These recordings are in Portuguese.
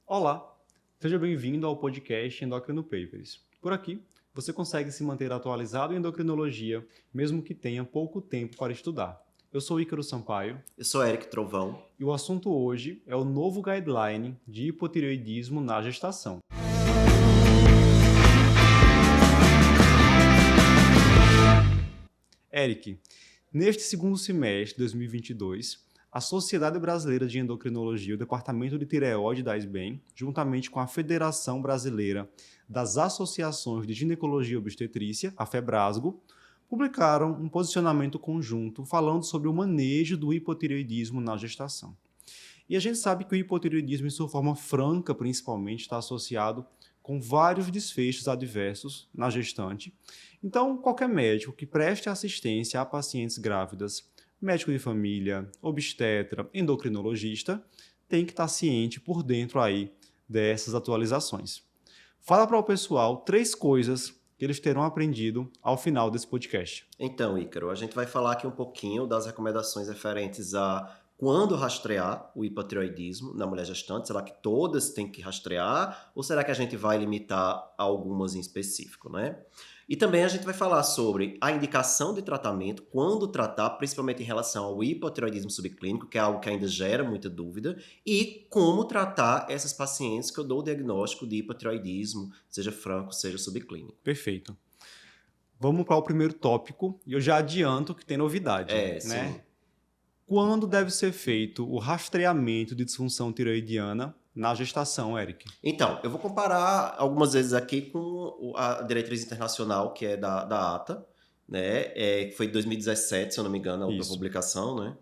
Olá, seja bem-vindo ao podcast Endocrino Papers. Por aqui, você consegue se manter atualizado em endocrinologia, mesmo que tenha pouco tempo para estudar. Eu sou Ícaro Sampaio Eu sou Eric Trovão. e o assunto hoje é o novo guideline de hipotireoidismo na gestação. Eric, neste segundo semestre de 2022, a Sociedade Brasileira de Endocrinologia e o Departamento de Tireoide da ASBEM, juntamente com a Federação Brasileira das Associações de Ginecologia e Obstetrícia, a FEBRASGO, publicaram um posicionamento conjunto falando sobre o manejo do hipotireoidismo na gestação. E a gente sabe que o hipotireoidismo, em sua forma franca, principalmente, está associado com vários desfechos adversos na gestante. Então, qualquer médico que preste assistência a pacientes grávidas, médico de família, obstetra, endocrinologista, tem que estar ciente por dentro aí dessas atualizações. Fala para o pessoal 3 coisas que eles terão aprendido ao final desse podcast. Então, Ícaro, a gente vai falar aqui um pouquinho das recomendações referentes a quando rastrear o hipotireoidismo na mulher gestante. Será que todas têm que rastrear ou será que a gente vai limitar algumas em específico, né? E também a gente vai falar sobre a indicação de tratamento, quando tratar, principalmente em relação ao hipotireoidismo subclínico, que é algo que ainda gera muita dúvida, e como tratar essas pacientes que eu dou o diagnóstico de hipotireoidismo, seja franco, seja subclínico. Perfeito. Vamos para o primeiro tópico, e eu já adianto que tem novidade, né? Sim. Quando deve ser feito o rastreamento de disfunção tireoidiana na gestação, Eric? Então, eu vou comparar algumas vezes aqui com a diretriz internacional, que é da ATA, né? Que foi em 2017, se eu não me engano, a última Isso. publicação, né?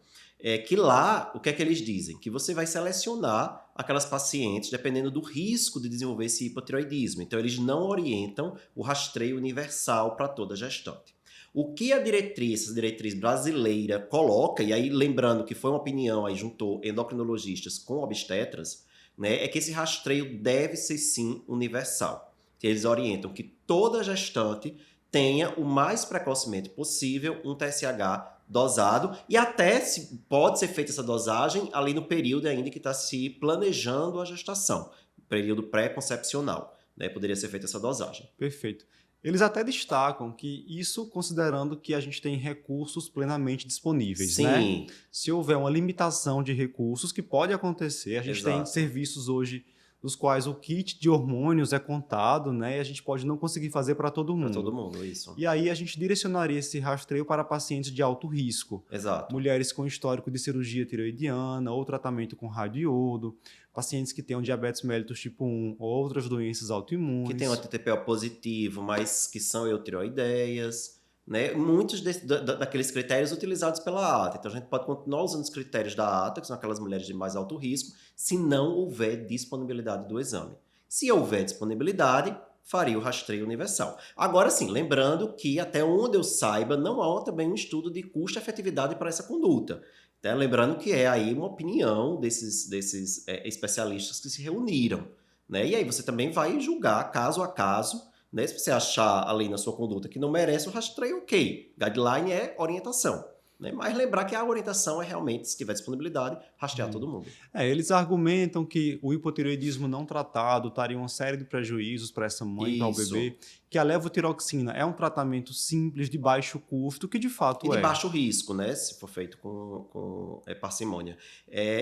Que lá, o que é que eles dizem? Que você vai selecionar aquelas pacientes dependendo do risco de desenvolver esse hipotireoidismo. Então, eles não orientam o rastreio universal para toda gestante. O que a essa diretriz brasileira coloca, e aí lembrando que foi uma opinião, aí juntou endocrinologistas com obstetras, né, é que esse rastreio deve ser sim universal. Que eles orientam que toda gestante tenha o mais precocemente possível um TSH dosado e até pode ser feita essa dosagem ali no período ainda que está se planejando a gestação, período pré-concepcional, né, poderia ser feita essa dosagem. Perfeito. Eles até destacam que isso considerando que a gente tem recursos plenamente disponíveis, né? Sim. Se houver uma limitação de recursos, que pode acontecer, a gente tem Exato. serviços hoje dos quais o kit de hormônios é contado, né? E a gente pode não conseguir fazer para todo Para mundo. todo mundo, isso. E aí a gente direcionaria esse rastreio para pacientes de alto risco. Exato. Mulheres com histórico de cirurgia tireoidiana ou tratamento com radioiodo, pacientes que tenham diabetes mellitus tipo 1 ou outras doenças autoimunes. Que tem um TTPO positivo, mas que são eutireoideias, né? Muitos daqueles critérios utilizados pela ATA. Então, a gente pode continuar usando os critérios da ATA, que são aquelas mulheres de mais alto risco, se não houver disponibilidade do exame. Se houver disponibilidade, faria o rastreio universal. Agora sim, lembrando que até onde eu saiba, não há também um estudo de custo-efetividade para essa conduta. Então, lembrando que é aí uma opinião desses especialistas que se reuniram, né? E aí você também vai julgar caso a caso, né? Se você achar ali na sua conduta que não merece o rastreio, ok. Guideline é orientação, né? Mas lembrar que a orientação é realmente, se tiver disponibilidade, rastrear todo mundo. Eles argumentam que o hipotireoidismo não tratado traria uma série de prejuízos para essa mãe, para o bebê, que a levotiroxina é um tratamento simples, de baixo custo, que de fato E de baixo risco, né? Se for feito com parcimônia.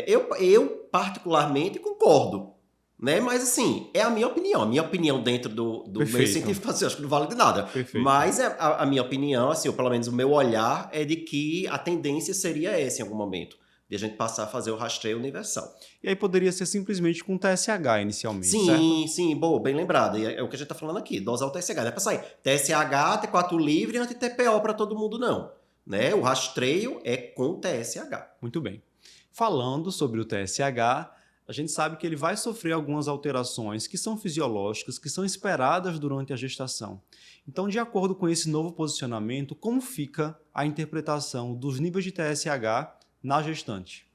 Eu particularmente concordo, né? Mas assim, é a minha opinião. A minha opinião dentro do meio científico, assim, acho que não vale de nada. Perfeito. Mas a minha opinião, assim, ou pelo menos o meu olhar, é de que a tendência seria essa em algum momento. De a gente passar a fazer o rastreio universal. E aí poderia ser simplesmente com TSH inicialmente, sim, certo? Sim, boa, bem lembrado. E é o que a gente tá falando aqui, dosar o TSH. Não é pra sair TSH, T4 livre e anti-TPO para todo mundo, não. Né? O rastreio é com TSH. Muito bem. Falando sobre o TSH, a gente sabe que ele vai sofrer algumas alterações que são fisiológicas, que são esperadas durante a gestação. Então, de acordo com esse novo posicionamento, como fica a interpretação dos níveis de TSH na gestante?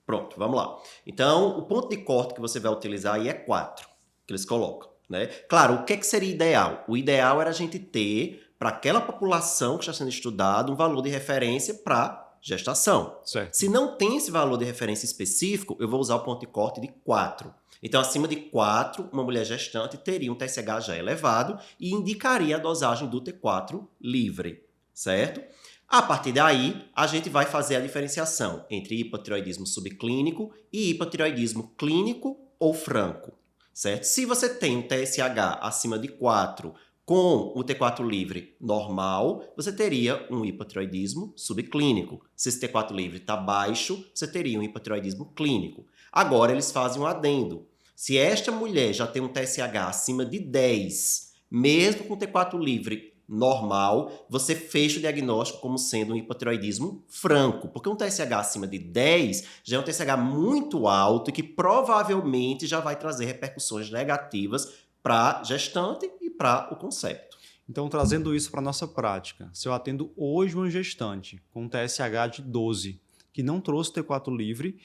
Pronto, vamos lá. Então, o ponto de corte que você vai utilizar aí é 4, que eles colocam, né? Claro, o que é que seria ideal? O ideal era a gente ter, para aquela população que está sendo estudada, um valor de referência para gestação. Certo. Se não tem esse valor de referência específico, eu vou usar o ponto de corte de 4. Então, acima de 4, uma mulher gestante teria um TSH já elevado e indicaria a dosagem do T4 livre, certo? A partir daí, a gente vai fazer a diferenciação entre hipotireoidismo subclínico e hipotireoidismo clínico ou franco, certo? Se você tem um TSH acima de 4 com o T4 livre normal, você teria um hipotireoidismo subclínico. Se esse T4 livre está baixo, você teria um hipotireoidismo clínico. Agora, eles fazem um adendo. Se esta mulher já tem um TSH acima de 10, mesmo com T4 livre normal, você fecha o diagnóstico como sendo um hipotireoidismo franco, porque um TSH acima de 10 já é um TSH muito alto e que provavelmente já vai trazer repercussões negativas para a gestante e para o concepto. Então, trazendo isso para a nossa prática, se eu atendo hoje uma gestante com um TSH de 12, que não trouxe T4 livre,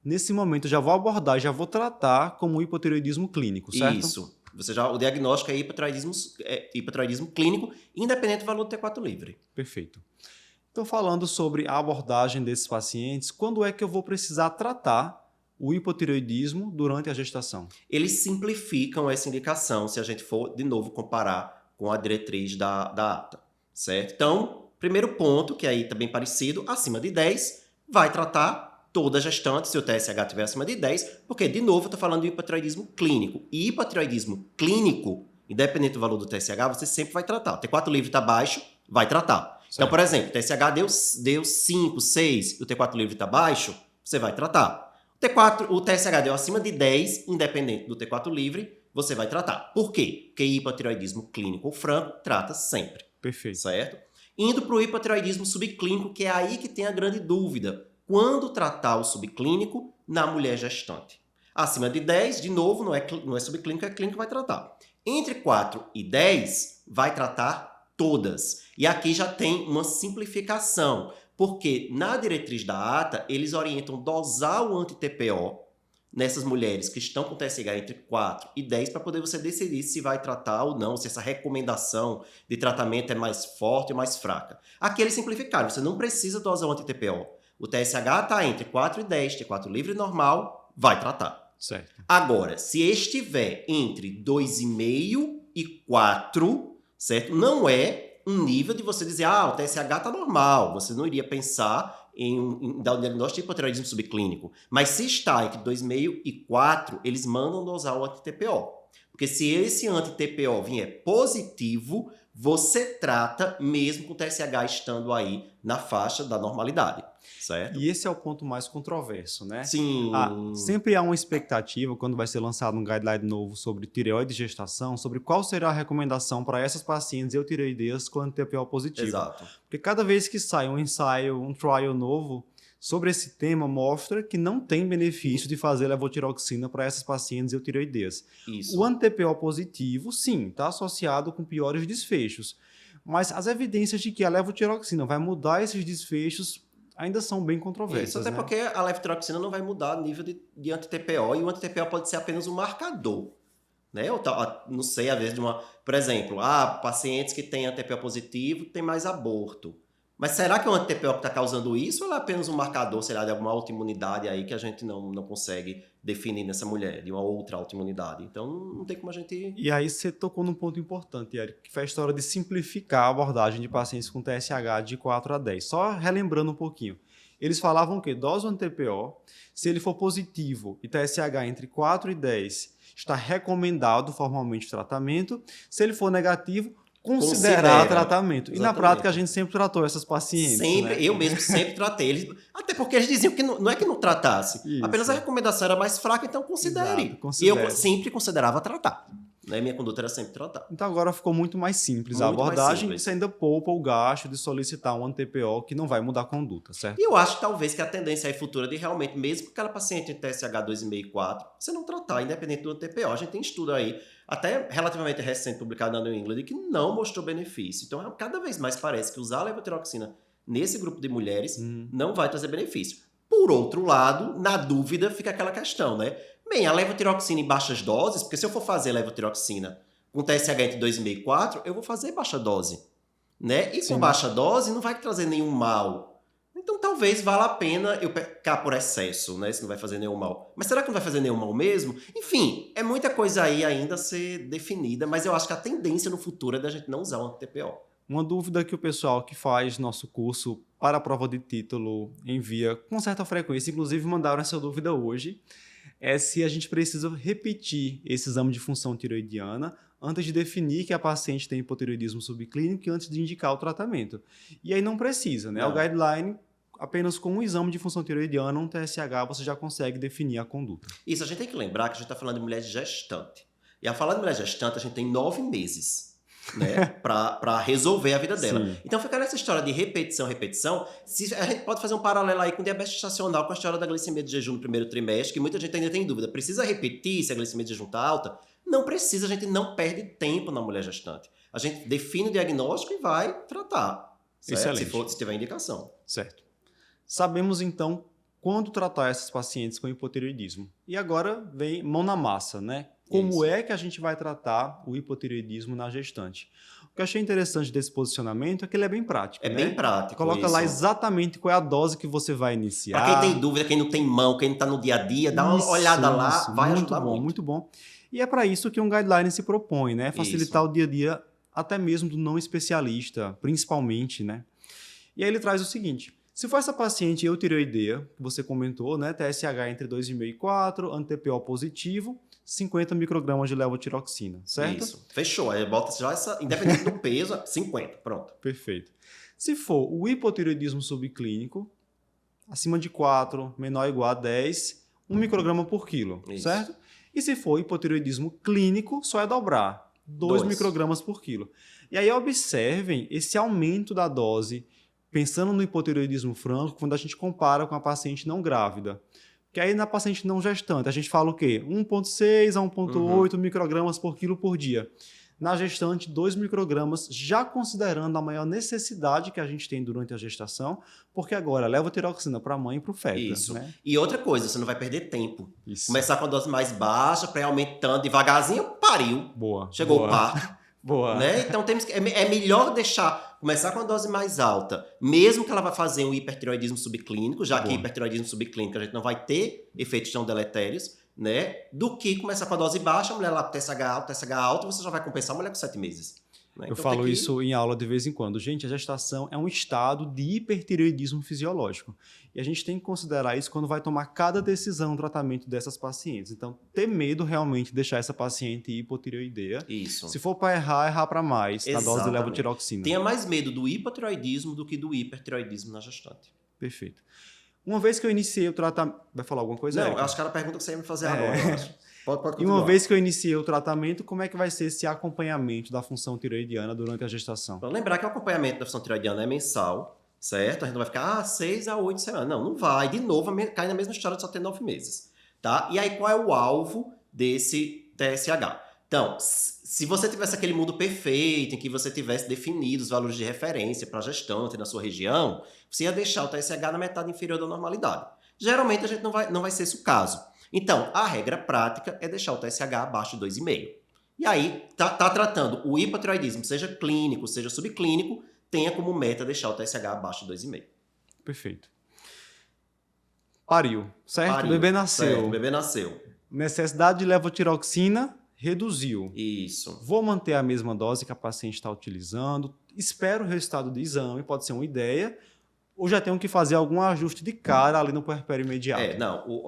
nesse momento eu já vou abordar, já vou tratar como hipotireoidismo clínico, certo? Isso. O diagnóstico é hipotireoidismo clínico, independente do valor do T4 livre. Perfeito. Então, falando sobre a abordagem desses pacientes, quando é que eu vou precisar tratar o hipotireoidismo durante a gestação? Eles simplificam essa indicação se a gente for, de novo, comparar com a diretriz da ATA, certo? Então, primeiro ponto, que aí está bem parecido, acima de 10, vai tratar toda gestante, se o TSH estiver acima de 10, porque, de novo, eu estou falando de hipotireoidismo clínico. E hipotireoidismo clínico, independente do valor do TSH, você sempre vai tratar. O T4 livre está baixo, vai tratar. Certo. Então, por exemplo, o TSH deu 5, 6 e o T4 livre está baixo, você vai tratar. O TSH deu acima de 10, independente do T4 livre, você vai tratar. Por quê? Porque hipotireoidismo clínico ou franco trata sempre. Perfeito. Certo? Indo para o hipotireoidismo subclínico, que é aí que tem a grande dúvida. Quando tratar o subclínico na mulher gestante? Acima de 10, de novo, não é subclínico, é clínico, vai tratar. Entre 4 e 10, vai tratar todas. E aqui já tem uma simplificação, porque na diretriz da ATA, eles orientam dosar o anti-TPO nessas mulheres que estão com TSH entre 4 e 10 para poder você decidir se vai tratar ou não, se essa recomendação de tratamento é mais forte ou mais fraca. Aqui eles simplificaram, você não precisa dosar o anti-TPO. O TSH está entre 4 e 10, T4 livre normal, vai tratar. Certo. Agora, se estiver entre 2,5 e 4, certo? Não é um nível de você dizer, o TSH está normal. Você não iria pensar em dar o diagnóstico de hipotireoidismo subclínico. Mas se está entre 2,5 e 4, eles mandam dosar o anti-TPO. Porque se esse anti-TPO vier positivo, você trata mesmo com o TSH estando aí na faixa da normalidade, certo? E esse é o ponto mais controverso, né? Sim. Sempre há uma expectativa, quando vai ser lançado um guideline novo sobre tireoide e gestação, sobre qual será a recomendação para essas pacientes eutireoideias com anti-TPO positivo. Exato. Porque cada vez que sai um ensaio, um trial novo sobre esse tema, mostra que não tem benefício de fazer levotiroxina para essas pacientes eutireoideias. Isso. O anti-TPO positivo, sim, está associado com piores desfechos. Mas as evidências de que a levotiroxina vai mudar esses desfechos ainda são bem controversas. Isso, até né? porque a levotiroxina não vai mudar o nível de anti-TPO, e o anti-TPO pode ser apenas um marcador. Né? Não sei, às vezes, por exemplo, pacientes que têm anti-TPO positivo têm mais aborto. Mas será que é o anti-TPO que está causando isso ou é apenas um marcador, sei lá, de alguma autoimunidade aí que a gente não consegue definir nessa mulher, de uma outra autoimunidade? Então, não tem como a gente... E aí você tocou num ponto importante, Eric, que foi a história de simplificar a abordagem de pacientes com TSH de 4 a 10. Só relembrando um pouquinho. Eles falavam que dose do anti-TPO, se ele for positivo e TSH entre 4 e 10, está recomendado formalmente o tratamento. Se ele for negativo, considerar tratamento. Exatamente. E na prática a gente sempre tratou essas pacientes. Sempre, né? eu mesmo sempre tratei eles. Até porque eles diziam que não é que não tratasse. Isso. Apenas a recomendação era mais fraca, então considere. Exato, considere. E eu sempre considerava tratar. Né? Minha conduta era sempre tratar. Então agora ficou muito mais simples a Muito mais abordagem, simples. e você ainda poupa o gasto de solicitar um anti-TPO que não vai mudar a conduta, certo? E eu acho talvez que a tendência aí futura de realmente, mesmo que aquela paciente em TSH 2,5 e 4, você não tratar, independente do anti-TPO. A gente tem estudo aí, até relativamente recente, publicado na New England, que não mostrou benefício. Então, cada vez mais parece que usar a levotiroxina nesse grupo de mulheres não vai trazer benefício. Por outro lado, na dúvida, fica aquela questão, né? Bem, a levotiroxina em baixas doses, porque se eu for fazer levotiroxina com TSH entre 2,5 e 4, eu vou fazer baixa dose. Né? E Sim. com baixa dose não vai trazer nenhum mal. Então, talvez valha a pena eu pecar por excesso, né? Se não vai fazer nenhum mal. Mas será que não vai fazer nenhum mal mesmo? Enfim, é muita coisa aí ainda a ser definida, mas eu acho que a tendência no futuro é da gente não usar o anti-TPO. Uma dúvida que o pessoal que faz nosso curso para a prova de título envia com certa frequência, inclusive mandaram essa dúvida hoje, é se a gente precisa repetir esse exame de função tiroidiana antes de definir que a paciente tem hipotireoidismo subclínico e antes de indicar o tratamento. E aí não precisa, né? Não. O guideline, apenas com um exame de função tiroidiana, um TSH, você já consegue definir a conduta. Isso, a gente tem que lembrar que a gente está falando de mulher gestante. E ao falar de mulher gestante, a gente tem 9 meses, né, para resolver a vida dela. Sim. Então, ficar nessa história de repetição, se a gente pode fazer um paralelo aí com diabetes gestacional, com a história da glicemia de jejum no primeiro trimestre, que muita gente ainda tem dúvida. Precisa repetir se a glicemia de jejum está alta? Não precisa, a gente não perde tempo na mulher gestante. A gente define o diagnóstico e vai tratar, certo? Excelente. Se tiver indicação. Certo. Sabemos, então, quando tratar essas pacientes com hipotireoidismo. E agora vem mão na massa, né? Como Isso. é que a gente vai tratar o hipotireoidismo na gestante? O que eu achei interessante desse posicionamento é que ele é bem prático, É né? bem prático. Coloca isso. lá exatamente qual é a dose que você vai iniciar. Para quem tem dúvida, quem não tem mão, quem não está no dia a dia, dá uma olhada lá, vai muito ajudar bom, muito. muito bom. E é para isso que um guideline se propõe, né? Facilitar o dia a dia até mesmo do não especialista, principalmente, né? E aí ele traz o seguinte: se for essa paciente eutireoidea, que você comentou, né? TSH entre 2,5 e 4, anti-TPO positivo, 50 microgramas de levotiroxina, certo? Isso. Fechou. Aí bota já essa, independente do peso, 50. Pronto. Perfeito. Se for o hipotireoidismo subclínico, acima de 4, menor ou igual a 10, 1 micrograma por quilo, Isso. certo? E se for hipotireoidismo clínico, só é dobrar, 2 Dois. microgramas por quilo. E aí observem esse aumento da dose, pensando no hipotireoidismo franco, quando a gente compara com a paciente não grávida. Porque aí na paciente não gestante, a gente fala o quê? 1,6 a 1,8 microgramas por quilo por dia. Na gestante, 2 microgramas, já considerando a maior necessidade que a gente tem durante a gestação, porque agora leva tiroxina para a mãe e para o feto. Isso. Né? E outra coisa, você não vai perder tempo. Isso. Começar com a dose mais baixa, para ir aumentando devagarzinho, pariu. Boa. Chegou boa. o parto. Boa. Né? Então é melhor começar com a dose mais alta, mesmo que ela vá fazer um hipertireoidismo subclínico, já que hipertireoidismo subclínico a gente não vai ter efeitos tão deletérios, né? Do que começar com a dose baixa, a mulher lá com TSH alto, você já vai compensar a mulher com 7 meses. Né? Eu Então, falo isso em aula de vez em quando. Gente, a gestação é um estado de hipertireoidismo fisiológico. E a gente tem que considerar isso quando vai tomar cada decisão no tratamento dessas pacientes. Então, ter medo realmente de deixar essa paciente hipotireoideia. Isso. Se for para errar para mais na dose de Exatamente. levotiroxina. Tenha mais medo do hipotireoidismo do que do hipertireoidismo na gestante. Perfeito. Uma vez que eu iniciei o tratamento... Vai falar alguma coisa? Não, Érica? acho que era a pergunta que você ia me fazer agora, eu acho. Pode E continuar. uma vez que eu iniciei o tratamento, como é que vai ser esse acompanhamento da função tireoidiana durante a gestação? Vamos lembrar que o acompanhamento da função tireoidiana é mensal, certo? A gente não vai ficar 6 a 8 semanas. Não vai. De novo, cai na mesma história de só ter 9 meses. Tá? E aí, qual é o alvo desse TSH? Então, se você tivesse aquele mundo perfeito, em que você tivesse definido os valores de referência para a gestante na sua região, você ia deixar o TSH na metade inferior da normalidade. Geralmente, a gente não vai ser esse o caso. Então, a regra prática é deixar o TSH abaixo de 2,5. E aí, tá tratando o hipotireoidismo, seja clínico, seja subclínico, tenha como meta deixar o TSH abaixo de 2,5. Perfeito. Pariu, certo? Pariu, O bebê nasceu. Certo, o bebê nasceu. Necessidade de levotiroxina reduziu. Isso. Vou manter a mesma dose que a paciente está utilizando. Espero o resultado do exame, pode ser uma ideia. Ou já tenho que fazer algum ajuste de cara ali no puerpério imediato?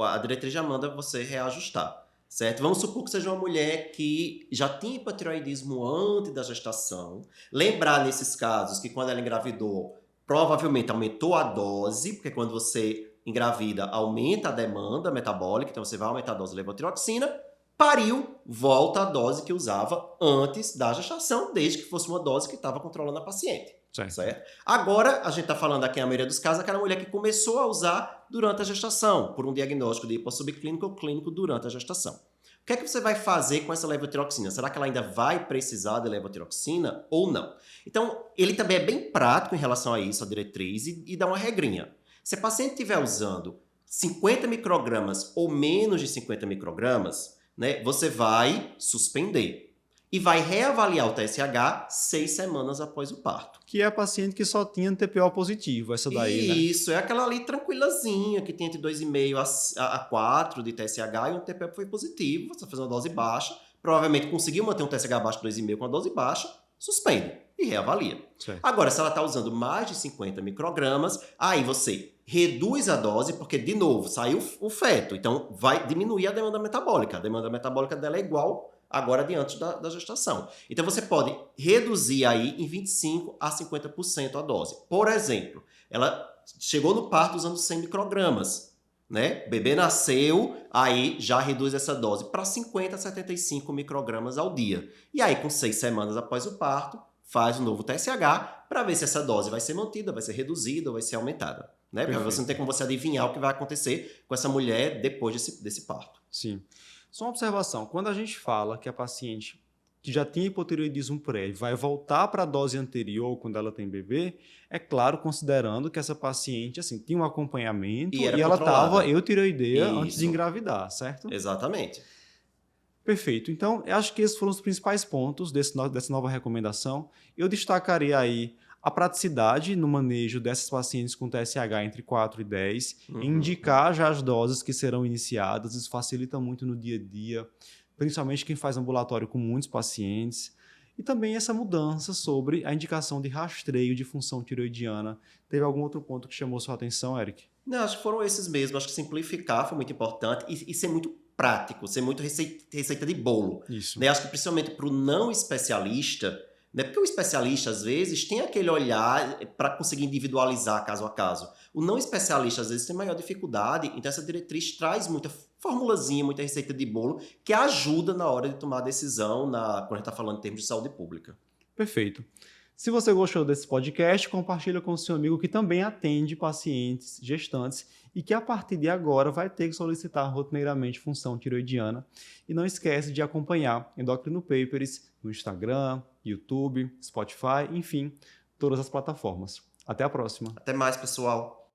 A diretriz já manda você reajustar, certo? Vamos supor que seja uma mulher que já tinha hipotireoidismo antes da gestação. Lembrar nesses casos que quando ela engravidou, provavelmente aumentou a dose, porque quando você engravida, aumenta a demanda metabólica, então você vai aumentar a dose de levotiroxina. Pariu, volta a dose que usava antes da gestação, desde que fosse uma dose que estava controlando a paciente. Certo? Agora, a gente está falando aqui, na maioria dos casos, aquela mulher que começou a usar durante a gestação, por um diagnóstico de hipossubclínico ou clínico durante a gestação. O que é que você vai fazer com essa levotiroxina? Será que ela ainda vai precisar de levotiroxina ou não? Então, ele também é bem prático em relação a isso, a diretriz, e dá uma regrinha. Se a paciente estiver usando 50 microgramas ou menos de 50 microgramas, né, você vai suspender. e vai reavaliar o TSH 6 semanas após o parto. Que é a paciente que só tinha TPO positivo, essa daí, né? Isso, é aquela ali tranquilazinha, que tem entre 2,5 a 4 de TSH e um TPO foi positivo, você faz uma dose baixa, provavelmente conseguiu manter um TSH abaixo de 2,5 com a dose baixa, suspende e reavalia. Certo. Agora, se ela está usando mais de 50 microgramas, aí você reduz a dose, porque, de novo, saiu o feto, então vai diminuir a demanda metabólica. A demanda metabólica dela é igual agora diante da gestação. Então, você pode reduzir aí em 25% a 50% a dose. Por exemplo, ela chegou no parto usando 100 microgramas, né? Bebê nasceu, aí já reduz essa dose para 50 a 75 microgramas ao dia. E aí, com 6 semanas após o parto, faz um novo TSH para ver se essa dose vai ser mantida, vai ser reduzida ou vai ser aumentada. Né? Porque você não tem como você adivinhar o que vai acontecer com essa mulher depois desse parto. Sim. Só uma observação. Quando a gente fala que a paciente que já tinha hipotireoidismo prévio vai voltar para a dose anterior quando ela tem bebê, é claro, considerando que essa paciente assim, tinha um acompanhamento e ela estava eutireoideia antes de engravidar, certo? Exatamente. Perfeito. Então, eu acho que esses foram os principais pontos dessa nova recomendação. Eu destacaria aí a praticidade no manejo dessas pacientes com TSH entre 4 e 10, indicar já as doses que serão iniciadas, isso facilita muito no dia a dia, principalmente quem faz ambulatório com muitos pacientes. E também essa mudança sobre a indicação de rastreio de função tireoidiana. Teve algum outro ponto que chamou sua atenção, Eric? Não, acho que foram esses mesmo. Acho que simplificar foi muito importante e ser muito prático, ser muito receita de bolo. Isso. Né? Acho que principalmente para o não especialista, né? Porque o especialista, às vezes, tem aquele olhar para conseguir individualizar caso a caso. O não especialista, às vezes, tem maior dificuldade, então essa diretriz traz muita formulazinha, muita receita de bolo, que ajuda na hora de tomar a decisão quando a gente está falando em termos de saúde pública. Perfeito. Se você gostou desse podcast, compartilha com o seu amigo que também atende pacientes gestantes e que a partir de agora vai ter que solicitar rotineiramente função tireoidiana. E não esquece de acompanhar Endocrino Papers no Instagram, YouTube, Spotify, enfim, todas as plataformas. Até a próxima. Até mais, pessoal.